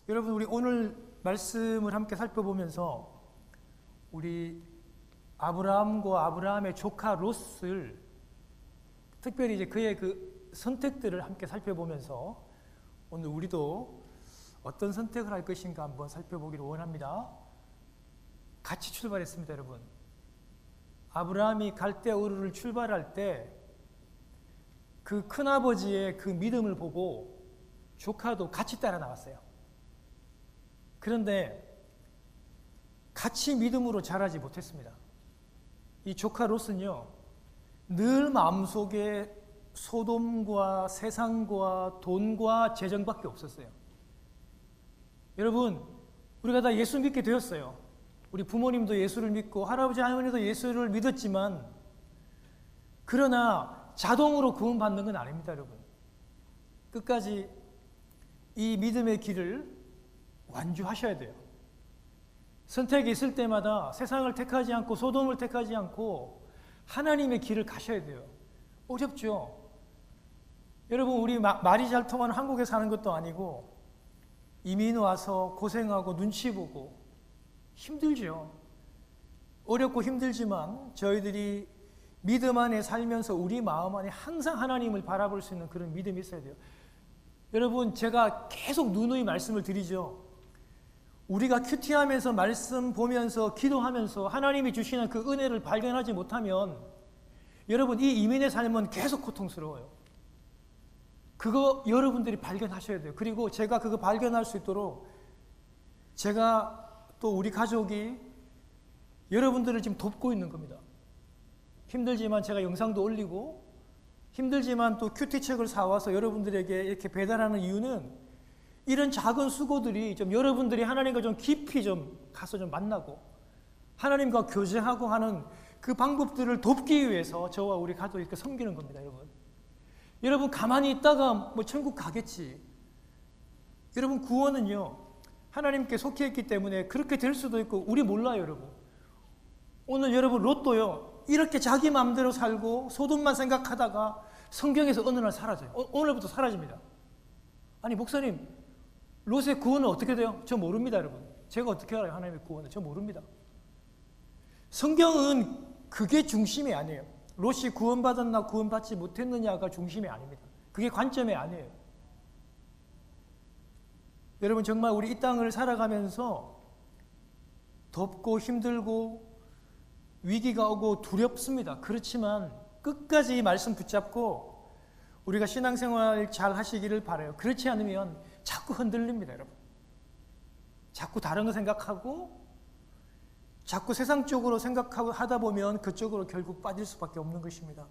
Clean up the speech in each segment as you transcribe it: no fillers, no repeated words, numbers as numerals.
여러분, 우리 오늘 말씀을 함께 살펴보면서 우리 아브라함과 아브라함의 조카 롯을, 특별히 이제 그의 그 선택들을 함께 살펴보면서 오늘 우리도 어떤 선택을 할 것인가 한번 살펴보기를 원합니다. 같이 출발했습니다, 여러분. 아브라함이 갈대아 우르를 출발할 때 그 큰아버지의 그 믿음을 보고 조카도 같이 따라 나갔어요. 그런데 같이 믿음으로 자라지 못했습니다. 이 조카 롯은요, 늘 마음속에 소돔과 세상과 돈과 재정밖에 없었어요. 여러분, 우리가 다 예수 믿게 되었어요. 우리 부모님도 예수를 믿고 할아버지 할머니도 예수를 믿었지만, 그러나 자동으로 구원받는 건 아닙니다, 여러분. 끝까지 이 믿음의 길을 완주하셔야 돼요. 선택이 있을 때마다 세상을 택하지 않고 소돔을 택하지 않고 하나님의 길을 가셔야 돼요. 어렵죠? 여러분, 우리 말이 잘 통하는 한국에 사는 것도 아니고 이민 와서 고생하고 눈치 보고 힘들죠. 어렵고 힘들지만 저희들이 믿음 안에 살면서 우리 마음 안에 항상 하나님을 바라볼 수 있는 그런 믿음이 있어야 돼요. 여러분, 제가 계속 누누이 말씀을 드리죠. 우리가 큐티하면서 말씀 보면서 기도하면서 하나님이 주시는 그 은혜를 발견하지 못하면 여러분, 이 이민의 삶은 계속 고통스러워요. 그거 여러분들이 발견하셔야 돼요. 그리고 제가 그거 발견할 수 있도록 제가 또 우리 가족이 여러분들을 지금 돕고 있는 겁니다. 힘들지만 제가 영상도 올리고 힘들지만 또 큐티책을 사와서 여러분들에게 이렇게 배달하는 이유는 이런 작은 수고들이 좀 여러분들이 하나님과 좀 깊이 좀 가서 좀 만나고 하나님과 교제하고 하는 그 방법들을 돕기 위해서 저와 우리 가족이 이렇게 섬기는 겁니다, 여러분. 여러분, 가만히 있다가 뭐 천국 가겠지. 여러분, 구원은요, 하나님께 속해 있기 때문에 그렇게 될 수도 있고 우리 몰라요, 여러분. 오늘 여러분 롯도요, 이렇게 자기 마음대로 살고 소돔만 생각하다가 성경에서 어느 날 사라져요. 오늘부터 사라집니다. 아니, 목사님, 롯의 구원은 어떻게 돼요? 저 모릅니다, 여러분. 제가 어떻게 알아요, 하나님의 구원은? 저 모릅니다. 성경은 그게 중심이 아니에요. 롯이 구원받았나 구원받지 못했느냐가 중심이 아닙니다. 그게 관점이 아니에요. 여러분, 정말 우리 이 땅을 살아가면서 덥고 힘들고 위기가 오고 두렵습니다. 그렇지만 끝까지 이 말씀 붙잡고 우리가 신앙생활 잘 하시기를 바라요. 그렇지 않으면 자꾸 흔들립니다, 여러분. 자꾸 다른 거 생각하고 자꾸 세상 쪽으로 생각하고 하다 보면 그쪽으로 결국 빠질 수밖에 없는 것입니다.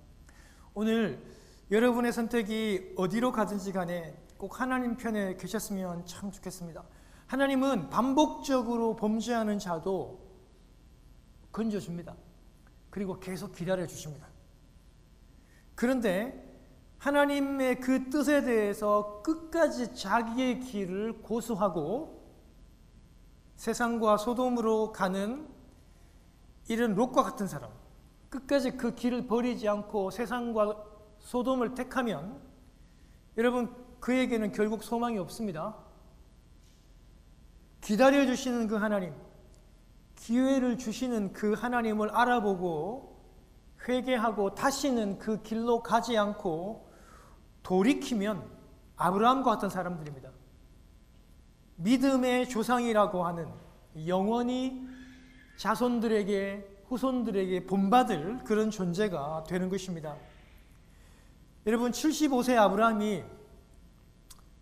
오늘 여러분의 선택이 어디로 가든지 간에 꼭 하나님 편에 계셨으면 참 좋겠습니다. 하나님은 반복적으로 범죄하는 자도 건져줍니다. 그리고 계속 기다려주십니다. 그런데 하나님의 그 뜻에 대해서 끝까지 자기의 길을 고수하고 세상과 소돔으로 가는 이런 롯과 같은 사람, 끝까지 그 길을 버리지 않고 세상과 소돔을 택하면 여러분, 그에게는 결국 소망이 없습니다. 기다려주시는 그 하나님, 기회를 주시는 그 하나님을 알아보고 회개하고 다시는 그 길로 가지 않고 돌이키면 아브라함과 같은 사람들입니다. 믿음의 조상이라고 하는 영원히 자손들에게 후손들에게 본받을 그런 존재가 되는 것입니다. 여러분, 75세 아브라함이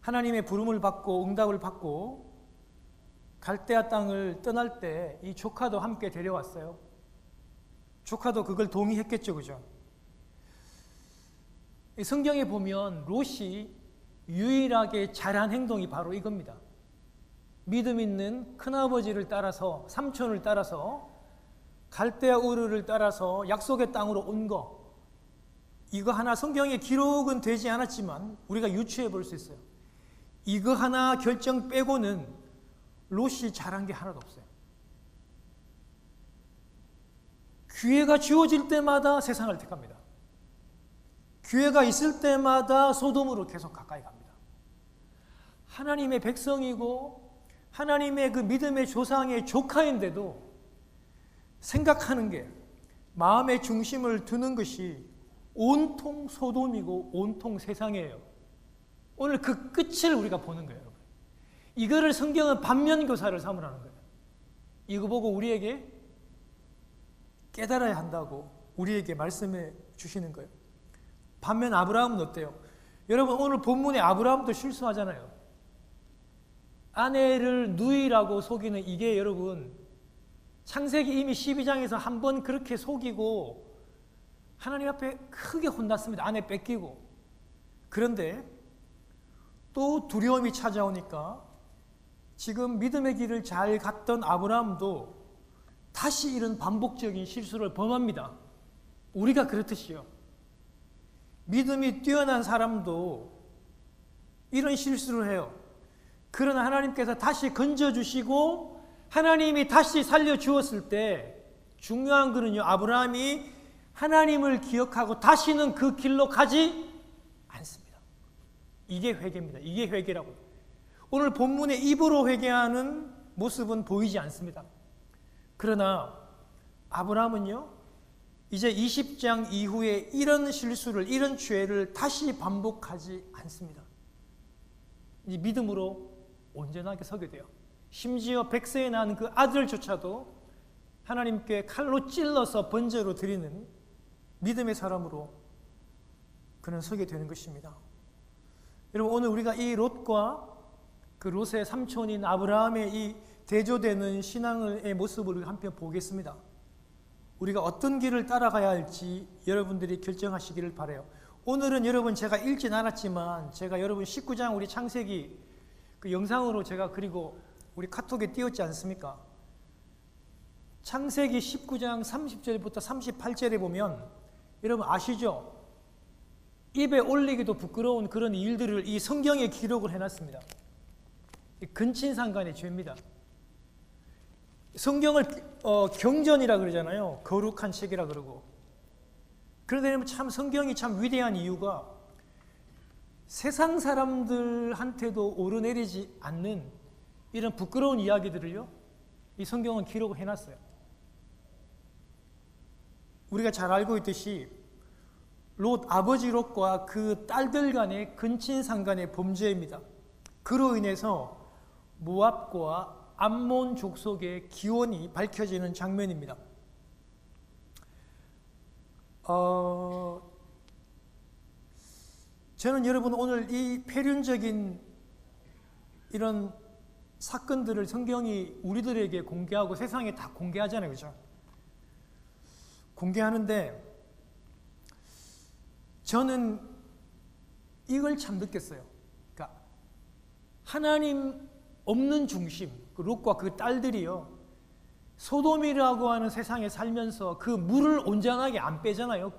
하나님의 부름을 받고 응답을 받고 갈대아 땅을 떠날 때 이 조카도 함께 데려왔어요. 조카도 그걸 동의했겠죠, 그죠? 성경에 보면 롯이 유일하게 잘한 행동이 바로 이겁니다. 믿음 있는 큰아버지를 따라서, 삼촌을 따라서 갈대아 우르를 따라서 약속의 땅으로 온 거, 이거 하나 성경에 기록은 되지 않았지만 우리가 유추해 볼 수 있어요. 이거 하나 결정 빼고는 롯이 잘한 게 하나도 없어요. 기회가 주어질 때마다 세상을 택합니다. 기회가 있을 때마다 소돔으로 계속 가까이 갑니다. 하나님의 백성이고 하나님의 그 믿음의 조상의 조카인데도 생각하는 게, 마음의 중심을 두는 것이 온통 소돔이고 온통 세상이에요. 오늘 그 끝을 우리가 보는 거예요, 여러분. 이거를 성경은 반면교사를 삼으라는 거예요. 이거 보고 우리에게 깨달아야 한다고 우리에게 말씀해 주시는 거예요. 반면 아브라함은 어때요? 여러분, 오늘 본문에 아브라함도 실수하잖아요. 아내를 누이라고 속이는 이게 여러분, 창세기 이미 12장에서 한 번 그렇게 속이고 하나님 앞에 크게 혼났습니다. 아내 뺏기고. 그런데 또 두려움이 찾아오니까 지금 믿음의 길을 잘 갔던 아브라함도 다시 이런 반복적인 실수를 범합니다. 우리가 그렇듯이요. 믿음이 뛰어난 사람도 이런 실수를 해요. 그러나 하나님께서 다시 건져주시고 하나님이 다시 살려주었을 때 중요한 거는요, 아브라함이 하나님을 기억하고 다시는 그 길로 가지 않습니다. 이게 회개입니다. 이게 회개라고. 오늘 본문에 입으로 회개하는 모습은 보이지 않습니다. 그러나 아브라함은요, 이제 20장 이후에 이런 실수를, 이런 죄를 다시 반복하지 않습니다. 이 믿음으로 온전하게 서게 돼요. 심지어 100세에 낳은 그 아들조차도 하나님께 칼로 찔러서 번제로 드리는 믿음의 사람으로 그는 서게 되는 것입니다. 여러분, 오늘 우리가 이 롯과 그 롯의 삼촌인 아브라함의 이 대조되는 신앙의 모습을 한편 보겠습니다. 우리가 어떤 길을 따라가야 할지 여러분들이 결정하시기를 바라요. 오늘은 여러분, 제가 읽진 않았지만 제가 여러분 19장 우리 창세기 그 영상으로 제가 그리고 우리 카톡에 띄웠지 않습니까? 창세기 19장 30절부터 38절에 보면 여러분 아시죠? 입에 올리기도 부끄러운 그런 일들을 이 성경에 기록을 해놨습니다. 근친상간의 죄입니다. 성경을 경전이라 그러잖아요. 거룩한 책이라 그러고. 그런데 참 성경이 참 위대한 이유가 세상 사람들한테도 오르내리지 않는 이런 부끄러운 이야기들을요, 이 성경은 기록을 해놨어요. 우리가 잘 알고 있듯이 롯, 아버지 롯과 그 딸들 간의 근친상간의 범죄입니다. 그로 인해서 모압과 암몬 족속의 기원이 밝혀지는 장면입니다. 저는 여러분 오늘 이 폐륜적인 이런 사건들을 성경이 우리들에게 공개하고 세상에 다 공개하잖아요. 그죠? 공개하는데 저는 이걸 참 느꼈어요. 그러니까 하나님 없는 중심, 그 롯과 그 딸들이요, 소돔이라고 하는 세상에 살면서 그 물을 온전하게 안 빼잖아요.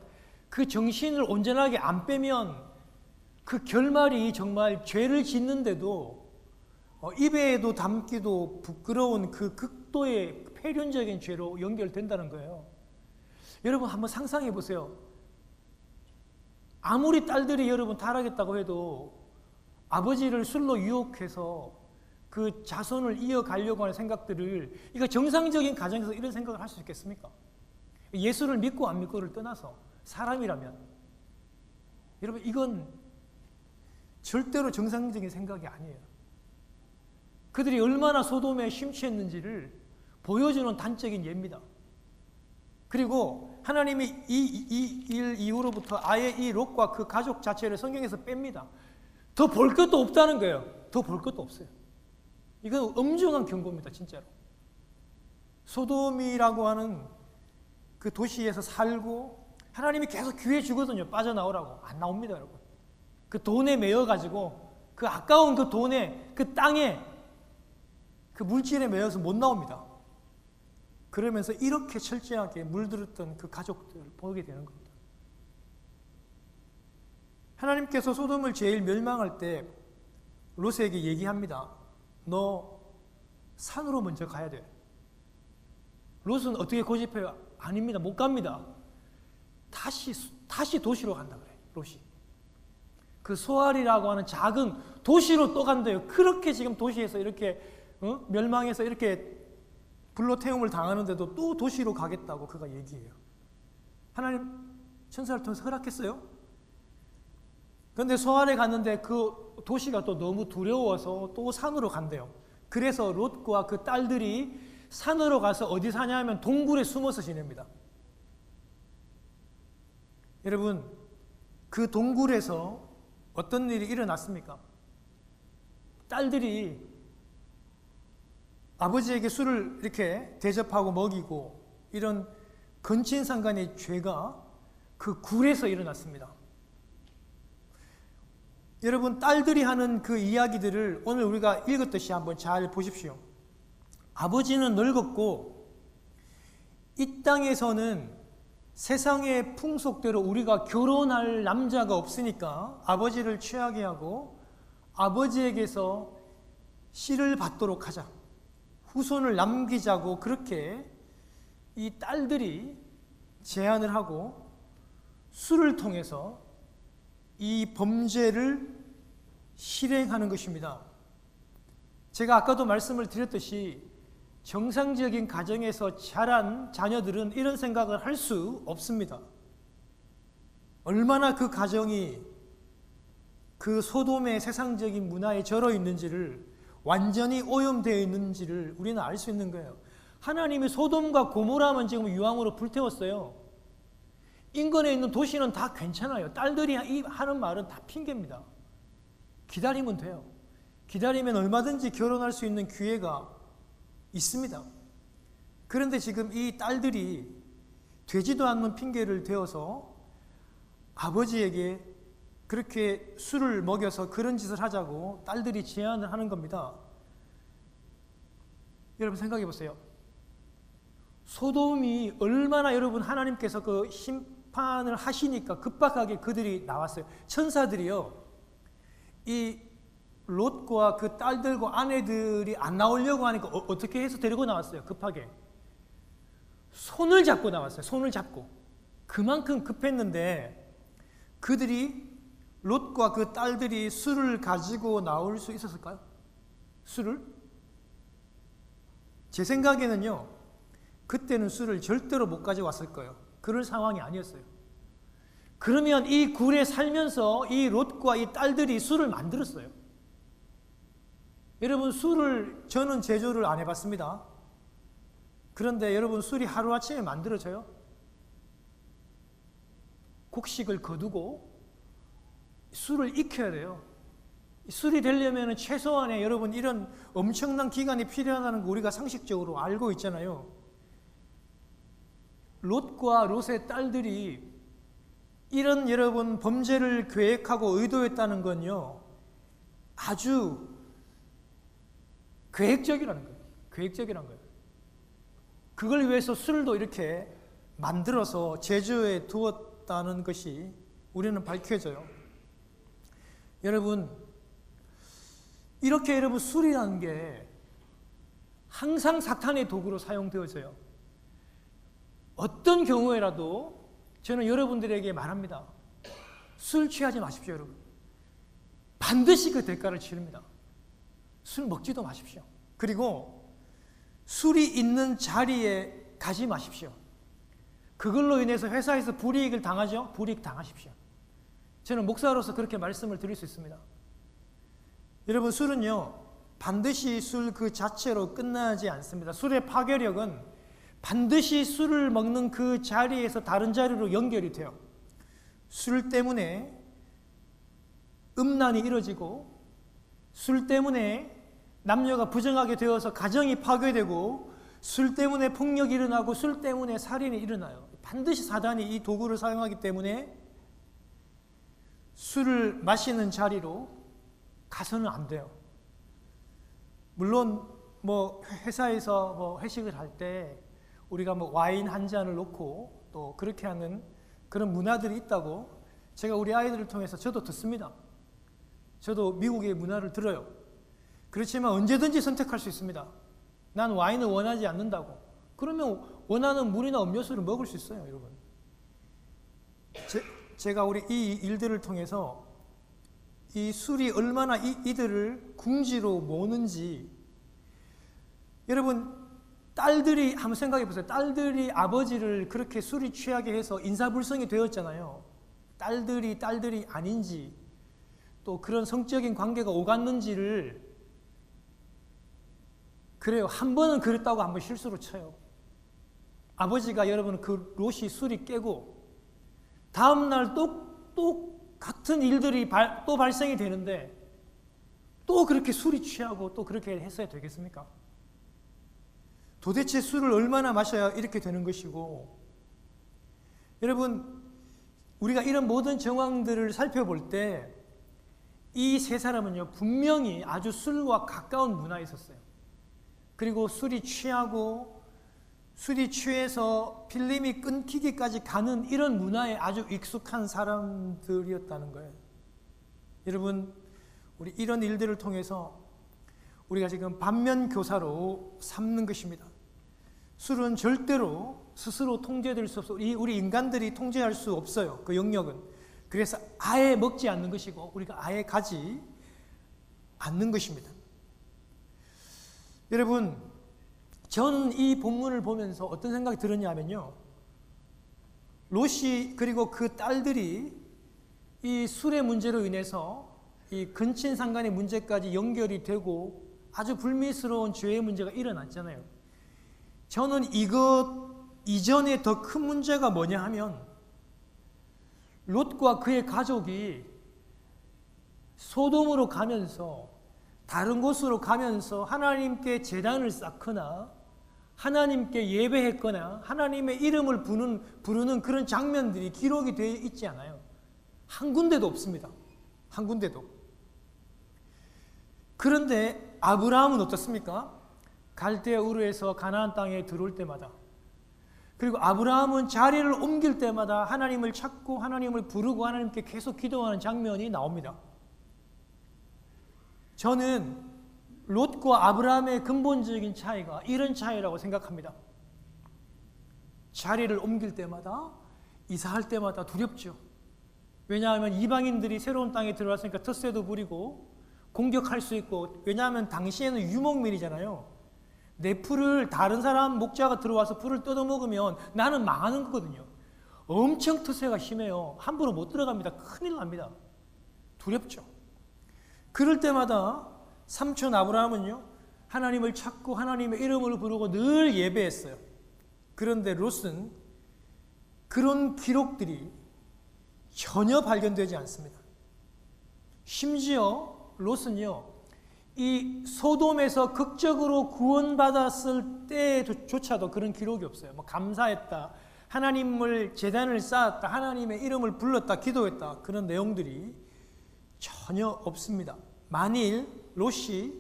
그 정신을 온전하게 안 빼면 그 결말이 정말 죄를 짓는데도 입에도 담기도 부끄러운 그 극도의 폐륜적인 죄로 연결된다는 거예요. 여러분 한번 상상해 보세요. 아무리 딸들이 여러분 타락했다고 해도 아버지를 술로 유혹해서 그 자손을 이어가려고 하는 생각들을, 이거 정상적인 가정에서 이런 생각을 할 수 있겠습니까? 예수를 믿고 안 믿고를 떠나서 사람이라면 여러분 이건 절대로 정상적인 생각이 아니에요. 그들이 얼마나 소돔에 심취했는지를 보여주는 단적인 예입니다. 그리고 하나님이 이 일 이후로부터 아예 이 롯과 그 가족 자체를 성경에서 뺍니다. 더 볼 것도 없다는 거예요. 더 볼 것도 없어요. 이건 엄중한 경고입니다. 진짜로. 소돔이라고 하는 그 도시에서 살고 하나님이 계속 기회 주거든요. 빠져나오라고. 안 나옵니다, 여러분. 그 돈에 매여가지고 그 아까운 그 돈에, 그 땅에, 그 물질에 매여서 못 나옵니다. 그러면서 이렇게 철저하게 물들었던 그 가족들을 보게 되는 겁니다. 하나님께서 소돔을 제일 멸망할 때 롯에게 얘기합니다. 너 산으로 먼저 가야 돼. 롯은 어떻게 고집해요? 아닙니다. 못 갑니다. 다시 도시로 간다 그래, 롯이. 그 소알이라고 하는 작은 도시로 또 간대요. 그렇게 지금 도시에서 이렇게 멸망해서 이렇게 불로 태움을 당하는데도 또 도시로 가겠다고 그가 얘기해요. 하나님 천사를 통해서 허락했어요. 그런데 소알에 갔는데 그 도시가 또 너무 두려워서 또 산으로 간대요. 그래서 롯과 그 딸들이 산으로 가서 어디 사냐면 동굴에 숨어서 지냅니다. 여러분, 그 동굴에서 어떤 일이 일어났습니까? 딸들이 아버지에게 술을 이렇게 대접하고 먹이고 이런 근친상간의 죄가 그 굴에서 일어났습니다. 여러분, 딸들이 하는 그 이야기들을 오늘 우리가 읽었듯이 한번 잘 보십시오. 아버지는 늙었고 이 땅에서는 세상의 풍속대로 우리가 결혼할 남자가 없으니까 아버지를 취하게 하고 아버지에게서 씨를 받도록 하자, 후손을 남기자고 그렇게 이 딸들이 제안을 하고 술을 통해서 이 범죄를 실행하는 것입니다. 제가 아까도 말씀을 드렸듯이 정상적인 가정에서 자란 자녀들은 이런 생각을 할 수 없습니다. 얼마나 그 가정이 그 소돔의 세상적인 문화에 절어 있는지를, 완전히 오염되어 있는지를 우리는 알 수 있는 거예요. 하나님이 소돔과 고모라만 지금 유황으로 불태웠어요. 인근에 있는 도시는 다 괜찮아요. 딸들이 하는 말은 다 핑계입니다. 기다리면 돼요. 기다리면 얼마든지 결혼할 수 있는 기회가 있습니다. 그런데 지금 이 딸들이 되지도 않는 핑계를 대어서 아버지에게 그렇게 술을 먹여서 그런 짓을 하자고 딸들이 제안을 하는 겁니다. 여러분 생각해 보세요. 소돔이 얼마나 여러분 하나님께서 그 심판을 하시니까 급박하게 그들이 나왔어요. 천사들이요, 이 롯과 그 딸들과 아내들이 안 나오려고 하니까 어떻게 해서 데리고 나왔어요? 급하게 손을 잡고 나왔어요. 손을 잡고. 그만큼 급했는데 그들이, 롯과 그 딸들이 술을 가지고 나올 수 있었을까요? 술을? 제 생각에는요, 그때는 술을 절대로 못 가져왔을 거예요. 그럴 상황이 아니었어요. 그러면 이 굴에 살면서 이 롯과 이 딸들이 술을 만들었어요. 여러분, 술을 저는 제조를 안 해봤습니다. 그런데 여러분, 술이 하루아침에 만들어져요? 곡식을 거두고 술을 익혀야 돼요. 술이 되려면 최소한의 여러분 이런 엄청난 기간이 필요하다는 거 우리가 상식적으로 알고 있잖아요. 롯과 롯의 딸들이 이런 여러분 범죄를 계획하고 의도했다는 건요, 아주 계획적이라는 거예요. 계획적이라는 거예요. 그걸 위해서 술도 이렇게 만들어서 제조해 두었다는 것이 우리는 밝혀져요. 여러분, 이렇게 여러분 술이라는 게 항상 사탄의 도구로 사용되어져요. 어떤 경우에라도 저는 여러분들에게 말합니다. 술 취하지 마십시오, 여러분. 반드시 그 대가를 치릅니다. 술 먹지도 마십시오. 그리고 술이 있는 자리에 가지 마십시오. 그걸로 인해서 회사에서 불이익을 당하죠? 불이익 당하십시오. 저는 목사로서 그렇게 말씀을 드릴 수 있습니다. 여러분, 술은요, 반드시 술 그 자체로 끝나지 않습니다. 술의 파괴력은 반드시 술을 먹는 그 자리에서 다른 자리로 연결이 돼요. 술 때문에 음란이 이루어지고, 술 때문에 남녀가 부정하게 되어서 가정이 파괴되고, 술 때문에 폭력이 일어나고, 술 때문에 살인이 일어나요. 반드시 사단이 이 도구를 사용하기 때문에 술을 마시는 자리로 가서는 안 돼요. 물론 뭐 회사에서 뭐 회식을 할 때 우리가 뭐 와인 한 잔을 놓고 또 그렇게 하는 그런 문화들이 있다고 제가 우리 아이들을 통해서 저도 듣습니다. 저도 미국의 문화를 들어요. 그렇지만 언제든지 선택할 수 있습니다. 난 와인을 원하지 않는다고. 그러면 원하는 물이나 음료수를 먹을 수 있어요, 여러분. 제가 우리 이 일들을 통해서 이 술이 얼마나 이들을 궁지로 모는지, 여러분 딸들이 한번 생각해 보세요. 딸들이 아버지를 그렇게 술이 취하게 해서 인사불성이 되었잖아요. 딸들이 아닌지, 또 그런 성적인 관계가 오갔는지를, 그래요. 한 번은 그랬다고 한 번 실수로 쳐요. 아버지가 여러분 그 롯이 술이 깨고 다음날 또 같은 일들이 또 발생이 되는데 또 그렇게 술이 취하고 또 그렇게 했어야 되겠습니까? 도대체 술을 얼마나 마셔야 이렇게 되는 것이고, 여러분 우리가 이런 모든 정황들을 살펴볼 때 이 세 사람은요 분명히 아주 술과 가까운 문화에 있었어요. 그리고 술이 취하고 술이 취해서 필름이 끊기기까지 가는 이런 문화에 아주 익숙한 사람들이었다는 거예요. 여러분 우리 이런 일들을 통해서 우리가 지금 반면교사로 삼는 것입니다. 술은 절대로 스스로 통제될 수 없어요. 우리 인간들이 통제할 수 없어요. 그 영역은. 그래서 아예 먹지 않는 것이고 우리가 아예 가지 않는 것입니다. 여러분 저는 이 본문을 보면서 어떤 생각이 들었냐면요, 롯이 그리고 그 딸들이 이 술의 문제로 인해서 이 근친상간의 문제까지 연결이 되고 아주 불미스러운 죄의 문제가 일어났잖아요. 저는 이것 이전에 더 큰 문제가 뭐냐 하면 롯과 그의 가족이 소돔으로 가면서 다른 곳으로 가면서 하나님께 제단을 쌓거나 하나님께 예배했거나 하나님의 이름을 부르는 그런 장면들이 기록이 되어 있지 않아요. 한 군데도 없습니다. 한 군데도. 그런데 아브라함은 어떻습니까? 갈대아 우르에서 가나안 땅에 들어올 때마다, 그리고 아브라함은 자리를 옮길 때마다 하나님을 찾고 하나님을 부르고 하나님께 계속 기도하는 장면이 나옵니다. 저는 롯과 아브라함의 근본적인 차이가 이런 차이라고 생각합니다. 자리를 옮길 때마다, 이사할 때마다 두렵죠. 왜냐하면 이방인들이 새로운 땅에 들어왔으니까 텃세도 부리고 공격할 수 있고, 왜냐하면 당시에는 유목민이잖아요. 내 풀을 다른 사람 목자가 들어와서 풀을 뜯어먹으면 나는 망하는 거거든요. 엄청 텃세가 심해요. 함부로 못 들어갑니다. 큰일 납니다. 두렵죠. 그럴 때마다 삼촌 아브라함은요 하나님을 찾고 하나님의 이름을 부르고 늘 예배했어요. 그런데 롯은 그런 기록들이 전혀 발견되지 않습니다. 심지어 롯은요 이 소돔에서 극적으로 구원받았을 때조차도 그런 기록이 없어요. 뭐 감사했다, 하나님을 제단을 쌓았다, 하나님의 이름을 불렀다, 기도했다, 그런 내용들이 전혀 없습니다. 만일 롯이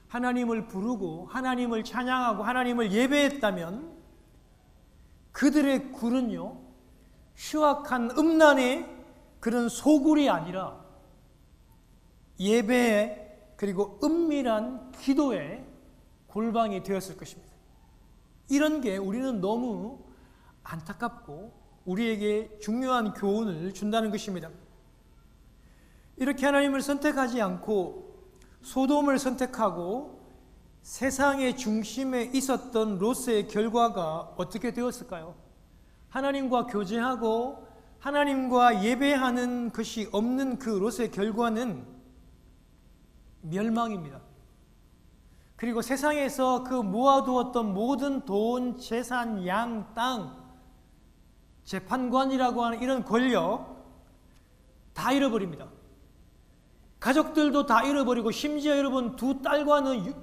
하나님을 부르고 하나님을 찬양하고 하나님을 예배했다면 그들의 굴은요 흉악한 음란의 그런 소굴이 아니라 예배에 그리고 은밀한 기도의 골방이 되었을 것입니다. 이런 게 우리는 너무 안타깝고 우리에게 중요한 교훈을 준다는 것입니다. 이렇게 하나님을 선택하지 않고 소돔을 선택하고 세상의 중심에 있었던 롯의 결과가 어떻게 되었을까요? 하나님과 교제하고 하나님과 예배하는 것이 없는 그 롯의 결과는 멸망입니다. 그리고 세상에서 그 모아두었던 모든 돈, 재산, 양, 땅, 재판관이라고 하는 이런 권력 다 잃어버립니다. 가족들도 다 잃어버리고, 심지어 여러분 두 딸과는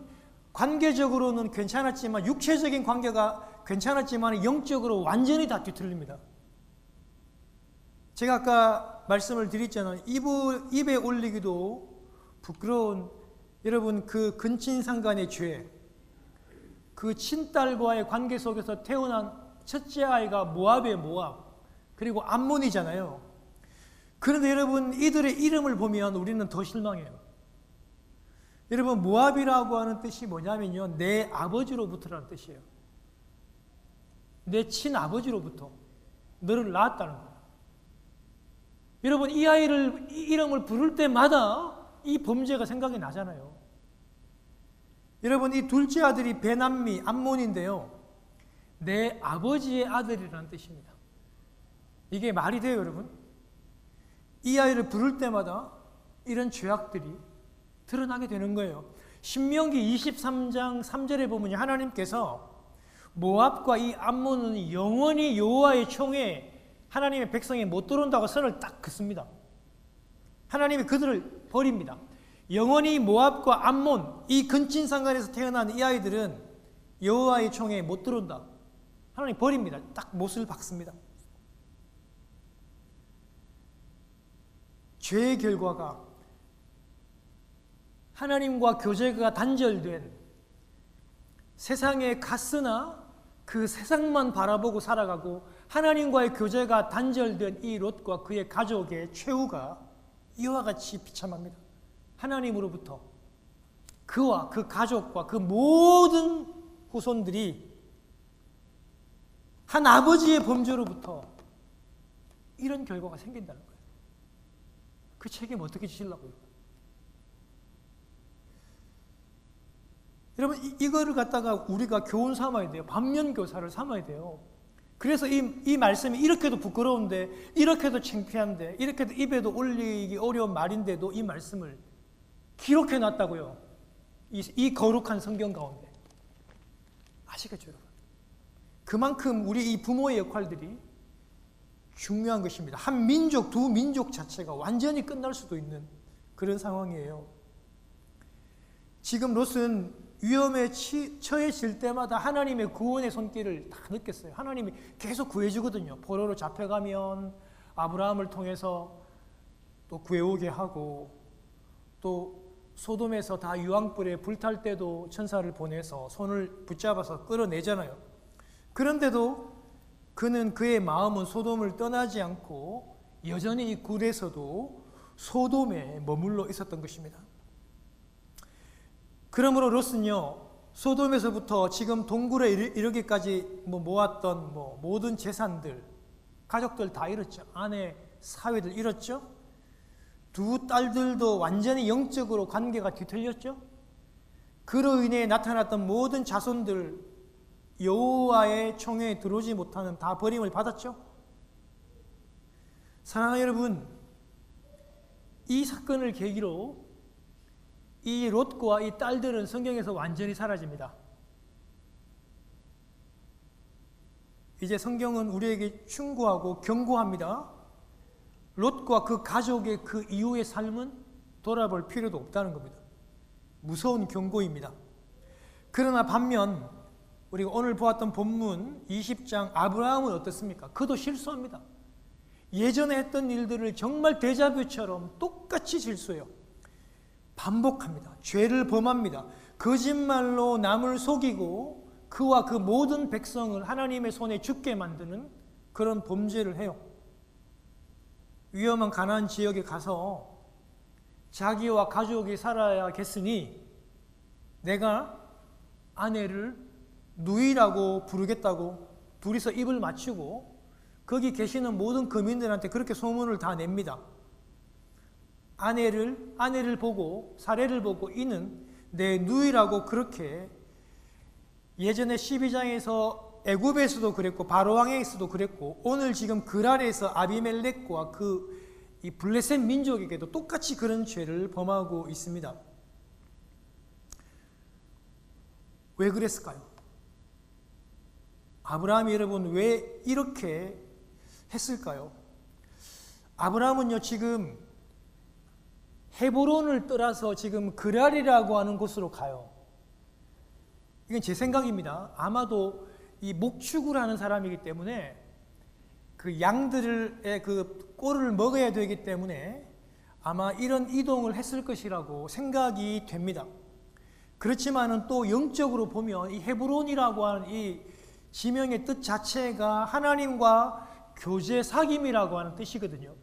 관계적으로는 괜찮았지만, 육체적인 관계가 괜찮았지만 영적으로 완전히 다 뒤틀립니다. 제가 아까 말씀을 드렸잖아요. 입에 올리기도 부끄러운 여러분 그 근친상간의 죄, 그 친딸과의 관계 속에서 태어난 첫째 아이가 모압의 모압, 그리고 암몬이잖아요. 그런데 여러분 이들의 이름을 보면 우리는 더 실망해요. 여러분 모압이라고 하는 뜻이 뭐냐면요, 내 아버지로부터라는 뜻이에요. 내 친아버지로부터 너를 낳았다는 거예요. 여러분 이 아이를 이 이름을 부를 때마다 이 범죄가 생각이 나잖아요. 여러분 이 둘째 아들이 베남미 암몬인데요. 내 아버지의 아들이라는 뜻입니다. 이게 말이 돼요, 여러분? 이 아이를 부를 때마다 이런 죄악들이 드러나게 되는 거예요. 신명기 23장 3절에 보면 하나님께서 모압과 이 암몬은 영원히 여호와의 총에 하나님의 백성이 못 들어온다고 선을 딱 긋습니다. 하나님이 그들을 버립니다. 영원히 모압과 암몬, 이 근친상간에서 태어난 이 아이들은 여호와의 총에 못 들어온다. 하나님 버립니다. 딱 못을 박습니다. 죄의 결과가 하나님과 교제가 단절된 세상에 갔으나 그 세상만 바라보고 살아가고 하나님과의 교제가 단절된 이 롯과 그의 가족의 최후가 이와 같이 비참합니다. 하나님으로부터 그와 그 가족과 그 모든 후손들이 한 아버지의 범죄로부터 이런 결과가 생긴다는 거예요. 그 책임 어떻게 지시려고요? 여러분 이거를 갖다가 우리가 교훈 삼아야 돼요. 반면교사를 삼아야 돼요. 그래서 이 말씀이 이렇게도 부끄러운데 이렇게도 창피한데 이렇게도 입에도 올리기 어려운 말인데도 이 말씀을 기록해 놨다고요. 이 거룩한 성경 가운데. 아시겠죠, 여러분? 그만큼 우리 이 부모의 역할들이 중요한 것입니다. 한 민족, 두 민족 자체가 완전히 끝날 수도 있는 그런 상황이에요. 지금 롯은 위험에 처해질 때마다 하나님의 구원의 손길을 다 느꼈어요. 하나님이 계속 구해주거든요. 포로로 잡혀가면 아브라함을 통해서 또 구해오게 하고, 또 소돔에서 다 유황불에 불탈 때도 천사를 보내서 손을 붙잡아서 끌어내잖아요. 그런데도 그는 그의 마음은 소돔을 떠나지 않고 여전히 이 굴에서도 소돔에 머물러 있었던 것입니다. 그러므로 롯은요, 소돔에서부터 지금 동굴에 이르기까지 모았던 모든 재산들, 가족들 다 잃었죠. 아내, 사위들 잃었죠. 두 딸들도 완전히 영적으로 관계가 뒤틀렸죠. 그로 인해 나타났던 모든 자손들, 여호와의 총에 들어오지 못하는 다 버림을 받았죠. 사랑하는 여러분, 이 사건을 계기로 이 롯과 이 딸들은 성경에서 완전히 사라집니다. 이제 성경은 우리에게 충고하고 경고합니다. 롯과 그 가족의 그 이후의 삶은 돌아볼 필요도 없다는 겁니다. 무서운 경고입니다. 그러나 반면 우리가 오늘 보았던 본문 20장 아브라함은 어떻습니까? 그도 실수합니다. 예전에 했던 일들을 정말 데자뷰처럼 똑같이 실수해요. 반복합니다. 죄를 범합니다. 거짓말로 남을 속이고 그와 그 모든 백성을 하나님의 손에 죽게 만드는 그런 범죄를 해요. 위험한 가나안 지역에 가서 자기와 가족이 살아야겠으니 내가 아내를 누이라고 부르겠다고 둘이서 입을 맞추고 거기 계시는 모든 거민들한테 그렇게 소문을 다 냅니다. 아내를 보고 사례를 보고 이는 내 누이라고 그렇게 예전에 12장에서 애굽에서도 그랬고 바로왕에서도 그랬고 오늘 지금 그랄에서 아비멜렉과 이 블레셋 민족에게도 똑같이 그런 죄를 범하고 있습니다. 왜 그랬을까요? 아브라함이 여러분 왜 이렇게 했을까요? 아브라함은요 지금 헤브론을 떠나서 지금 그랄이라고 하는 곳으로 가요. 이건 제 생각입니다. 아마도 이 목축을 하는 사람이기 때문에 그 양들의 그 꼴을 먹어야 되기 때문에 아마 이런 이동을 했을 것이라고 생각이 됩니다. 그렇지만은 또 영적으로 보면 이 헤브론이라고 하는 이 지명의 뜻 자체가 하나님과 교제 사귐이라고 하는 뜻이거든요.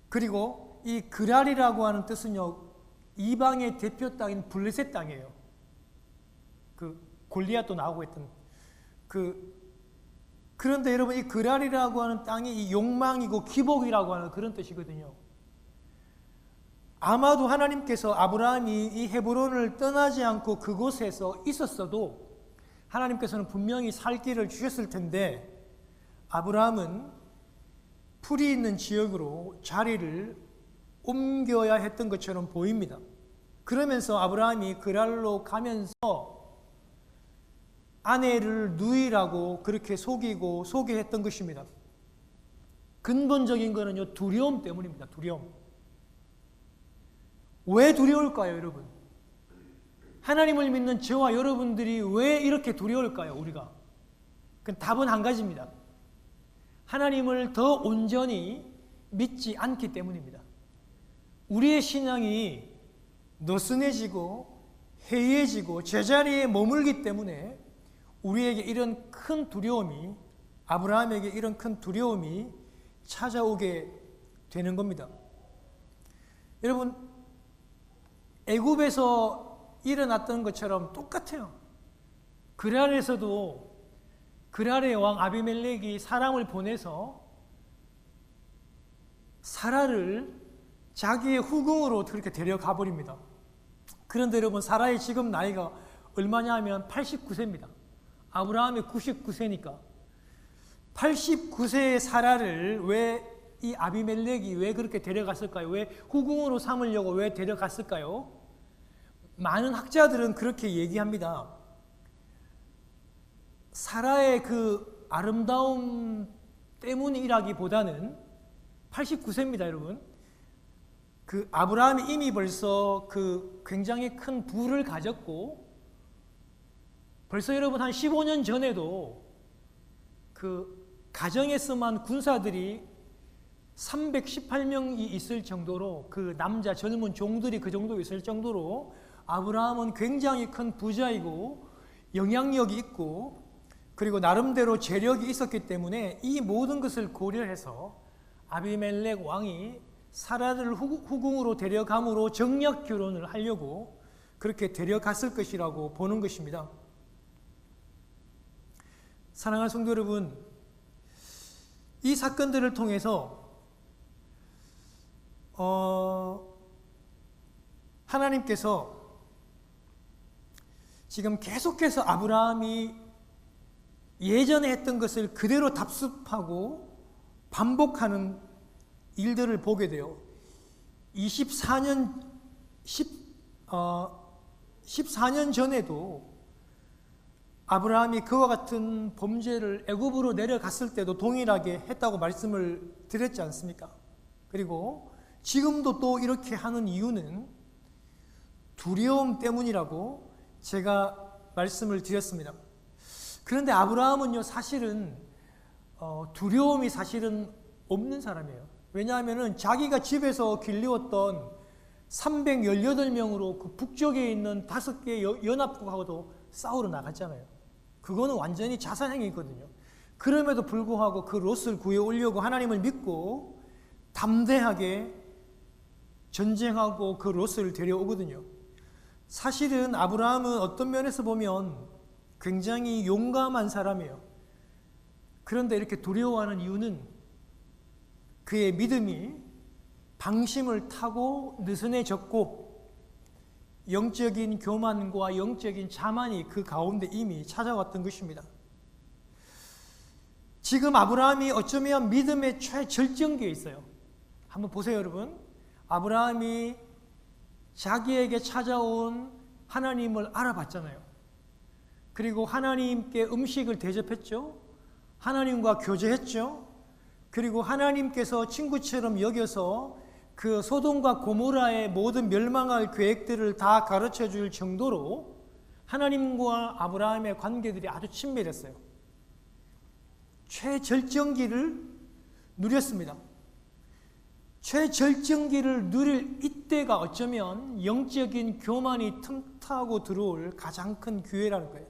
그리고 이 그랄이라고 하는 뜻은요 이방의 대표 땅인 블레셋 땅이에요. 그 골리앗도 나오고 했던 그 그런데 여러분, 이 그랄이라고 하는 땅이 이 욕망이고 기복이라고 하는 그런 뜻이거든요. 아마도 하나님께서 아브라함이 이 헤브론을 떠나지 않고 그곳에서 있었어도 하나님께서는 분명히 살 길을 주셨을 텐데, 아브라함은 풀이 있는 지역으로 자리를 옮겨야 했던 것처럼 보입니다. 그러면서 아브라함이 그랄로 가면서 아내를 누이라고 그렇게 속이고 소개했던 것입니다. 근본적인 거는요, 두려움 때문입니다. 두려움. 왜 두려울까요, 여러분? 하나님을 믿는 저와 여러분들이 왜 이렇게 두려울까요, 우리가? 그 답은 한 가지입니다. 하나님을 더 온전히 믿지 않기 때문입니다. 우리의 신앙이 느슨해지고 해이해지고 제자리에 머물기 때문에 우리에게 이런 큰 두려움이, 아브라함에게 이런 큰 두려움이 찾아오게 되는 겁니다. 여러분, 애굽에서 일어났던 것처럼 똑같아요. 그랄에서도 그랄의 왕 아비멜렉이 사람을 보내서 사라를 자기의 후궁으로 그렇게 데려가 버립니다. 그런데 여러분, 사라의 지금 나이가 얼마냐 하면 89세입니다. 아브라함이 99세니까 89세의 사라를 왜 이 아비멜렉이 왜 그렇게 데려갔을까요? 왜 후궁으로 삼으려고 왜 데려갔을까요? 많은 학자들은 그렇게 얘기합니다. 사라의 그 아름다움 때문이라기보다는 89세입니다, 여러분. 그 아브라함이 이미 벌써 그 굉장히 큰 부를 가졌고, 벌써 여러분 한 15년 전에도 그 가정에서만 군사들이 318명이 있을 정도로, 그 남자 젊은 종들이 그 정도 있을 정도로 아브라함은 굉장히 큰 부자이고 영향력이 있고, 그리고 나름대로 재력이 있었기 때문에 이 모든 것을 고려해서 아비멜렉 왕이 사라를 후궁으로 데려감으로 정략 결혼을 하려고 그렇게 데려갔을 것이라고 보는 것입니다. 사랑하는 성도 여러분, 이 사건들을 통해서 하나님께서 지금 계속해서 아브라함이 예전에 했던 것을 그대로 답습하고 반복하는 일들을 보게 돼요. 14년 전에도 아브라함이 그와 같은 범죄를 애굽으로 내려갔을 때도 동일하게 했다고 말씀을 드렸지 않습니까? 그리고 지금도 또 이렇게 하는 이유는 두려움 때문이라고 제가 말씀을 드렸습니다. 그런데 아브라함은요, 사실은 두려움이 사실은 없는 사람이에요. 왜냐하면 자기가 집에서 길러왔던 318명으로 그 북쪽에 있는 5개 연합국하고도 싸우러 나갔잖아요. 그거는 완전히 자살행위거든요. 그럼에도 불구하고 그 롯을 구해오려고 하나님을 믿고 담대하게 전쟁하고 그 롯을 데려오거든요. 사실은 아브라함은 어떤 면에서 보면 굉장히 용감한 사람이에요. 그런데 이렇게 두려워하는 이유는 그의 믿음이 방심을 타고 느슨해졌고, 영적인 교만과 영적인 자만이 그 가운데 이미 찾아왔던 것입니다. 지금 아브라함이 어쩌면 믿음의 최절정기에 있어요. 한번 보세요, 여러분. 아브라함이 자기에게 찾아온 하나님을 알아봤잖아요. 그리고 하나님께 음식을 대접했죠. 하나님과 교제했죠. 그리고 하나님께서 친구처럼 여겨서 그 소돔과 고모라의 모든 멸망할 계획들을 다 가르쳐 줄 정도로 하나님과 아브라함의 관계들이 아주 친밀했어요. 최절정기를 누렸습니다. 최절정기를 누릴 이때가 어쩌면 영적인 교만이 틈타고 들어올 가장 큰 기회라는 거예요.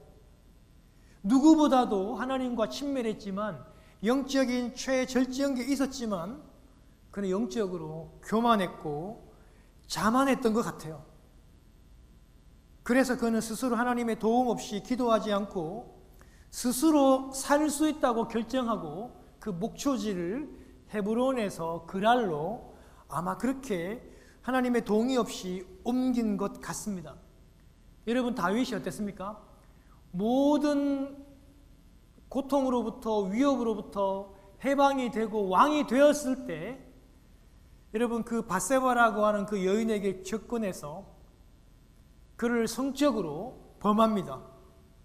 누구보다도 하나님과 친밀했지만, 영적인 최절정기에 있었지만 그는 영적으로 교만했고 자만했던 것 같아요. 그래서 그는 스스로 하나님의 도움 없이 기도하지 않고 스스로 살 수 있다고 결정하고 그 목초지를 헤브론에서 그랄로 아마 그렇게 하나님의 동의 없이 옮긴 것 같습니다. 여러분, 다윗이 어땠습니까? 모든 고통으로부터 위협으로부터 해방이 되고 왕이 되었을 때 여러분, 그 밧세바라고 하는 그 여인에게 접근해서 그를 성적으로 범합니다.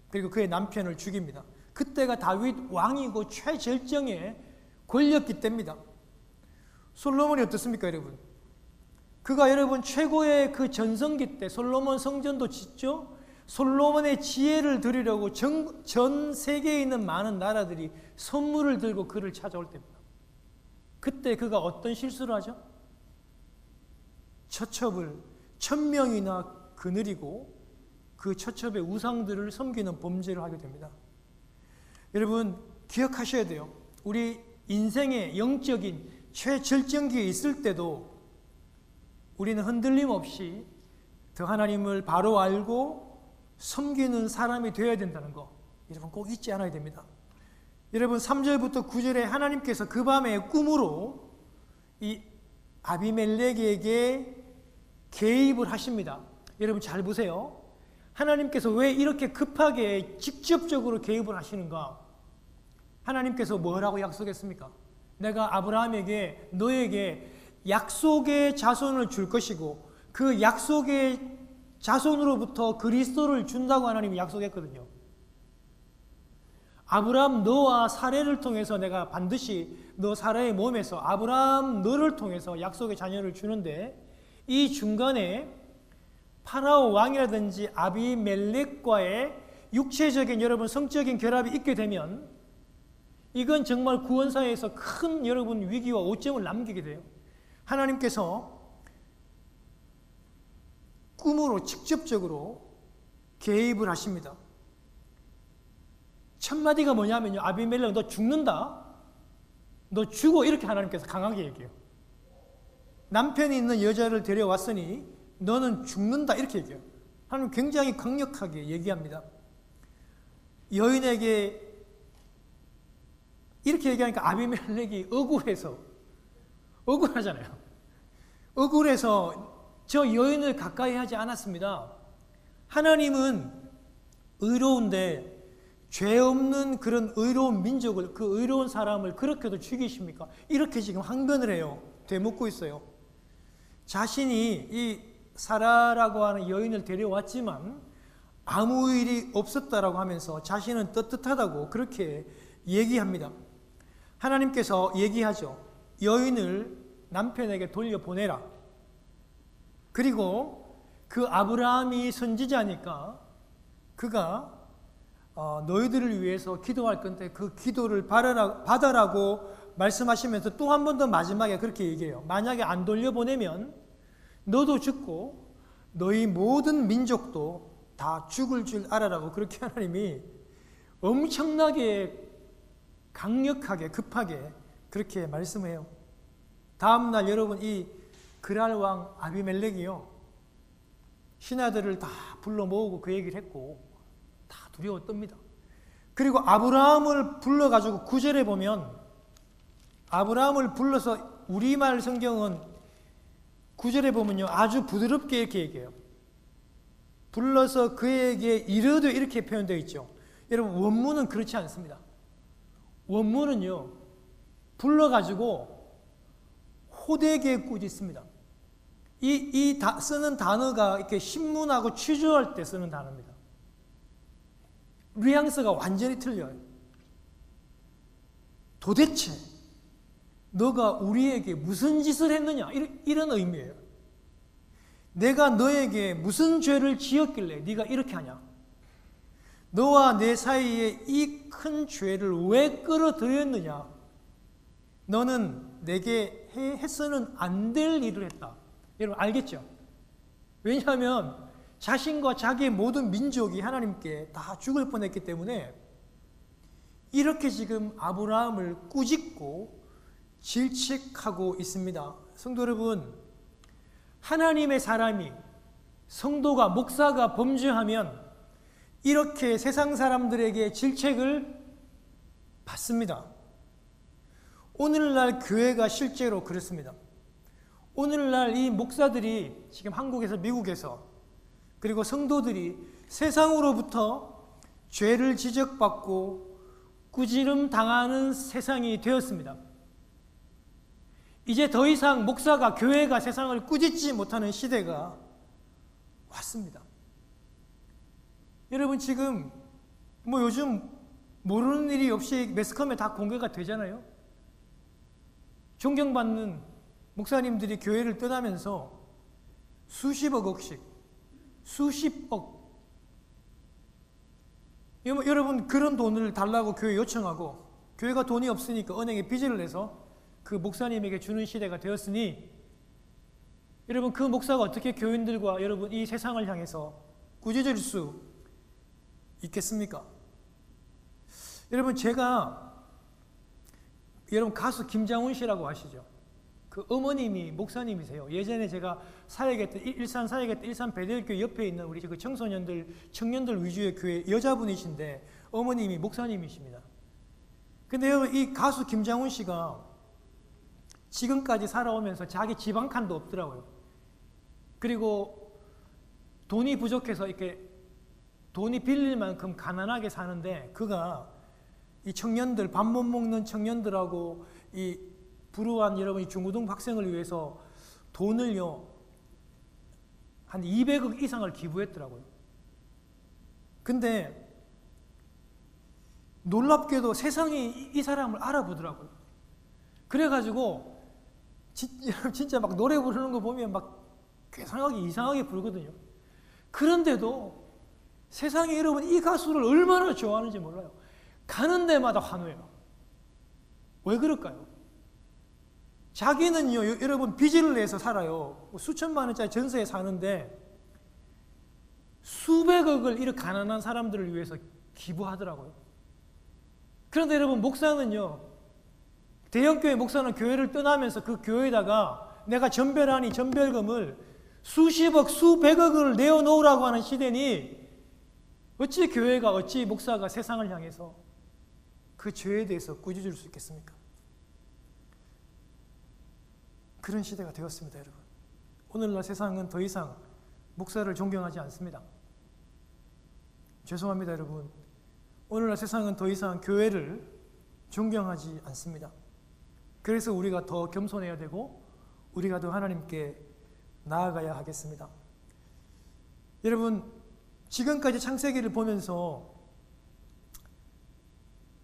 그리고 그의 남편을 죽입니다. 그때가 다윗 왕이고 최절정의 권력 기때입니다. 솔로몬이 어떻습니까, 여러분? 그가 여러분 최고의 그 전성기 때 솔로몬 성전도 짓죠. 솔로몬의 지혜를 드리려고 전 세계에 있는 많은 나라들이 선물을 들고 그를 찾아올 때입니다. 그때 그가 어떤 실수를 하죠? 처첩을 1000명이나 거느리고 그 처첩의 우상들을 섬기는 범죄를 하게 됩니다. 여러분, 기억하셔야 돼요. 우리 인생의 영적인 최절정기에 있을 때도 우리는 흔들림 없이 더 하나님을 바로 알고 섬기는 사람이 되어야 된다는 거, 여러분 꼭 잊지 않아야 됩니다. 여러분, 3절부터 9절에 하나님께서 그 밤에 꿈으로 이 아비멜렉에게 개입을 하십니다. 여러분 잘 보세요. 하나님께서 왜 이렇게 급하게 직접적으로 개입을 하시는가? 하나님께서 뭐라고 약속했습니까? 내가 아브라함에게 너에게 약속의 자손을 줄 것이고 그 약속의 자손으로부터 그리스도를 준다고 하나님이 약속했거든요. 아브라함 너와 사레를 통해서 내가 반드시 너 사레의 몸에서 아브라함 너를 통해서 약속의 자녀를 주는데, 이 중간에 파라오 왕이라든지 아비멜렉과의 육체적인 여러분 성적인 결합이 있게 되면 이건 정말 구원사에서 큰 여러분 위기와 오점을 남기게 돼요. 하나님께서 꿈으로 직접적으로 개입을 하십니다. 첫 마디가 뭐냐면요, 아비멜렉 너 죽는다, 너 죽어, 이렇게 하나님께서 강하게 얘기해요. 남편이 있는 여자를 데려왔으니 너는 죽는다, 이렇게 얘기해요. 하나님 굉장히 강력하게 얘기합니다. 여인에게 이렇게 얘기하니까 아비멜렉이 억울하잖아요. 억울해서 저 여인을 가까이 하지 않았습니다. 하나님은 의로운데 죄 없는 그런 의로운 민족을, 그 의로운 사람을 그렇게도 죽이십니까? 이렇게 지금 항변을 해요. 되묻고 있어요. 자신이 이 사라라고 하는 여인을 데려왔지만 아무 일이 없었다라고 하면서 자신은 떳떳하다고 그렇게 얘기합니다. 하나님께서 얘기하죠. 여인을 남편에게 돌려보내라. 그리고 그 아브라함이 선지자니까 그가 너희들을 위해서 기도할 건데 그 기도를 받아라고 말씀하시면서 또 한 번 더 마지막에 그렇게 얘기해요. 만약에 안 돌려보내면 너도 죽고 너희 모든 민족도 다 죽을 줄 알아라고 그렇게 하나님이 엄청나게 강력하게 급하게 그렇게 말씀해요. 다음날 여러분, 이 그랄 왕 아비멜렉이요, 신하들을 다 불러 모으고 그 얘기를 했고 다 두려워 떱니다. 그리고 아브라함을 불러가지고 9절에 보면 아브라함을 불러서, 우리말 성경은 9절에 보면요 아주 부드럽게 이렇게 얘기해요. 불러서 그에게 이르되, 이렇게 표현되어 있죠. 여러분, 원문은 그렇지 않습니다. 원문은요 불러가지고 호되게 꾸짖습니다. 쓰는 단어가 이렇게 신문하고 취조할 때 쓰는 단어입니다. 뉘앙스가 완전히 틀려요. 도대체 너가 우리에게 무슨 짓을 했느냐, 이런 의미예요. 내가 너에게 무슨 죄를 지었길래 네가 이렇게 하냐? 너와 내 사이에 이 큰 죄를 왜 끌어들였느냐? 너는 내게 해서는 안 될 일을 했다. 여러분 알겠죠? 왜냐하면 자신과 자기의 모든 민족이 하나님께 다 죽을 뻔했기 때문에 이렇게 지금 아브라함을 꾸짖고 질책하고 있습니다. 성도 여러분, 하나님의 사람이, 성도가, 목사가 범죄하면 이렇게 세상 사람들에게 질책을 받습니다. 오늘날 교회가 실제로 그렇습니다. 오늘날 이 목사들이 지금 한국에서 미국에서 그리고 성도들이 세상으로부터 죄를 지적받고 꾸지름 당하는 세상이 되었습니다. 이제 더 이상 목사가, 교회가 세상을 꾸짖지 못하는 시대가 왔습니다. 여러분, 지금 요즘 모르는 일이 없이 매스컴에 다 공개가 되잖아요. 존경받는 목사님들이 교회를 떠나면서 수십억씩, 수십억, 여러분, 그런 돈을 달라고 교회 요청하고 교회가 돈이 없으니까 은행에 빚을 내서 그 목사님에게 주는 시대가 되었으니, 여러분, 그 목사가 어떻게 교인들과 여러분 이 세상을 향해서 꾸짖을 수 있겠습니까? 여러분, 여러분 가수 김장훈 씨라고 아시죠? 그 어머님이 목사님이세요. 예전에 제가 일산 사역했던 일산 베델교회 옆에 있는 우리 그 청년들 위주의 교회 여자분이신데 어머님이 목사님이십니다. 근데 여러분, 이 가수 김장훈 씨가 지금까지 살아오면서 자기 집 한 칸도 없더라고요. 그리고 돈이 부족해서 이렇게 돈이 빌릴 만큼 가난하게 사는데, 그가 이 청년들, 밥 못 먹는 청년들하고 이 불우한 여러분이 중고등 학생을 위해서 돈을요 한 200억 이상을 기부했더라고요. 근데 놀랍게도 세상이 이 사람을 알아보더라고요. 그래가지고 진짜 막 노래 부르는 거 보면 막 괴상하게 이상하게 부르거든요. 그런데도 세상에 여러분 이 가수를 얼마나 좋아하는지 몰라요. 가는 데마다 환호해요. 왜 그럴까요? 자기는요, 여러분, 빚을 내서 살아요. 수천만 원짜리 전세에 사는데 수백억을 이렇게 가난한 사람들을 위해서 기부하더라고요. 그런데 여러분, 목사는요, 대형교회 목사는 교회를 떠나면서 그 교회에다가 내가 전별하니 전별금을 수십억, 수백억을 내어놓으라고 하는 시대니, 어찌 교회가, 어찌 목사가 세상을 향해서 그 죄에 대해서 꾸짖을 수 있겠습니까? 그런 시대가 되었습니다, 여러분. 오늘날 세상은 더 이상 목사를 존경하지 않습니다. 죄송합니다, 여러분. 오늘날 세상은 더 이상 교회를 존경하지 않습니다. 그래서 우리가 더 겸손해야 되고 우리가 더 하나님께 나아가야 하겠습니다. 여러분, 지금까지 창세기를 보면서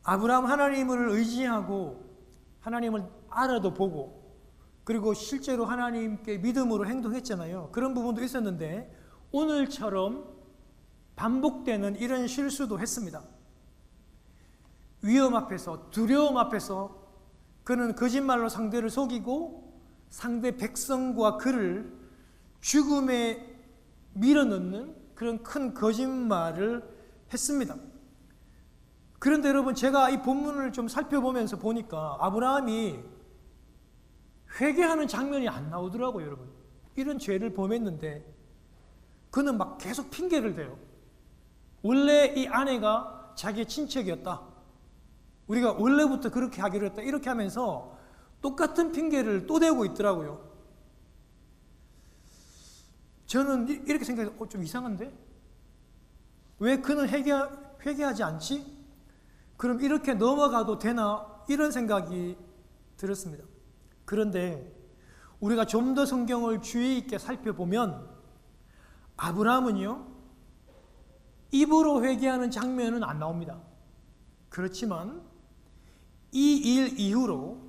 아브라함 하나님을 의지하고 하나님을 알아도 보고 그리고 실제로 하나님께 믿음으로 행동했잖아요. 그런 부분도 있었는데 오늘처럼 반복되는 이런 실수도 했습니다. 위험 앞에서, 두려움 앞에서 그는 거짓말로 상대를 속이고 상대 백성과 그를 죽음에 밀어넣는 그런 큰 거짓말을 했습니다. 그런데 여러분, 제가 이 본문을 좀 살펴보면서 보니까 아브라함이 회개하는 장면이 안 나오더라고요, 여러분. 이런 죄를 범했는데 그는 막 계속 핑계를 대요. 원래 이 아내가 자기의 친척이었다. 우리가 원래부터 그렇게 하기로 했다. 이렇게 하면서 똑같은 핑계를 또 대고 있더라고요. 저는 이렇게 생각해서 좀 이상한데? 왜 그는 회개하지 않지? 그럼 이렇게 넘어가도 되나? 이런 생각이 들었습니다. 그런데 우리가 좀 더 성경을 주의 있게 살펴보면 아브라함은요, 입으로 회개하는 장면은 안 나옵니다. 그렇지만 이 일 이후로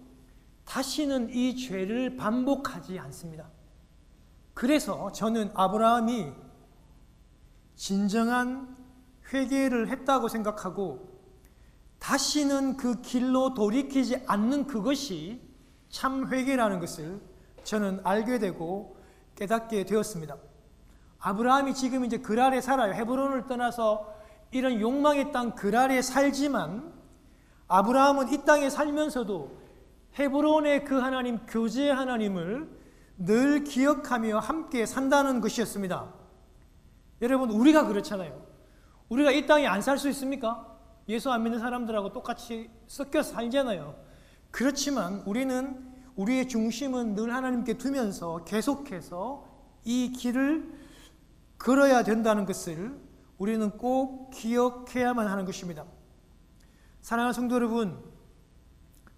다시는 이 죄를 반복하지 않습니다. 그래서 저는 아브라함이 진정한 회개를 했다고 생각하고 다시는 그 길로 돌이키지 않는 그것이 참 회개라는 것을 저는 알게 되고 깨닫게 되었습니다. 아브라함이 지금 이제 그랄에 살아요. 헤브론을 떠나서 이런 욕망의 땅 그랄에 살지만 아브라함은 이 땅에 살면서도 헤브론의 그 하나님, 교제의 하나님을 늘 기억하며 함께 산다는 것이었습니다. 여러분, 우리가 그렇잖아요. 우리가 이 땅에 안 살 수 있습니까? 예수 안 믿는 사람들하고 똑같이 섞여 살잖아요. 그렇지만 우리는 우리의 중심은 늘 하나님께 두면서 계속해서 이 길을 걸어야 된다는 것을 우리는 꼭 기억해야만 하는 것입니다. 사랑하는 성도 여러분,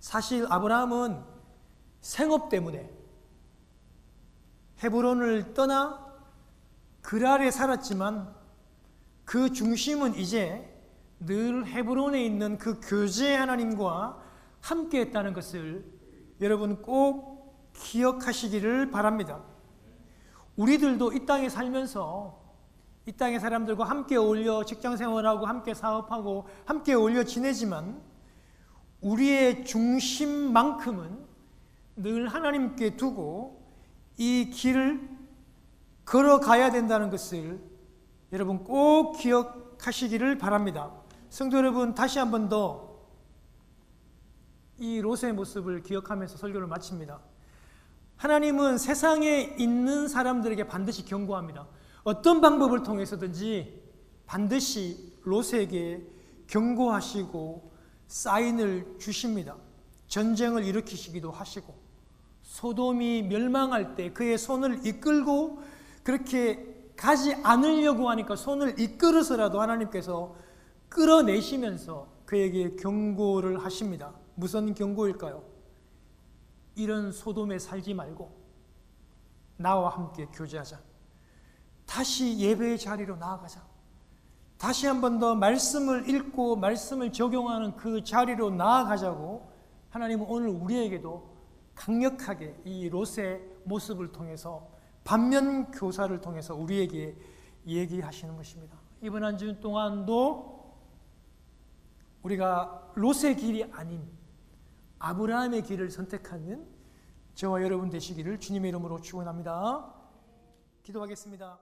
사실 아브라함은 생업 때문에 헤브론을 떠나 그랄에 살았지만 그 중심은 이제 늘 헤브론에 있는 그 교제 하나님과 함께 했다는 것을 여러분 꼭 기억하시기를 바랍니다. 우리들도 이 땅에 살면서 이 땅의 사람들과 함께 어울려 직장생활하고 함께 사업하고 함께 어울려 지내지만 우리의 중심만큼은 늘 하나님께 두고 이 길을 걸어가야 된다는 것을 여러분 꼭 기억하시기를 바랍니다. 성도 여러분, 다시 한 번 더 이 롯의 모습을 기억하면서 설교를 마칩니다. 하나님은 세상에 있는 사람들에게 반드시 경고합니다. 어떤 방법을 통해서든지 반드시 롯에게 경고하시고 사인을 주십니다. 전쟁을 일으키시기도 하시고 소돔이 멸망할 때 그의 손을 이끌고 그렇게 가지 않으려고 하니까 손을 이끌어서라도 하나님께서 끌어내시면서 그에게 경고를 하십니다. 무슨 경고일까요? 이런 소돔에 살지 말고 나와 함께 교제하자. 다시 예배의 자리로 나아가자. 다시 한 번 더 말씀을 읽고 말씀을 적용하는 그 자리로 나아가자고 하나님은 오늘 우리에게도 강력하게 이 롯의 모습을 통해서 반면 교사를 통해서 우리에게 얘기하시는 것입니다. 이번 한 주 동안도 우리가 롯의 길이 아닌 아브라함의 길을 선택하는 저와 여러분 되시기를 주님의 이름으로 축원합니다. 기도하겠습니다.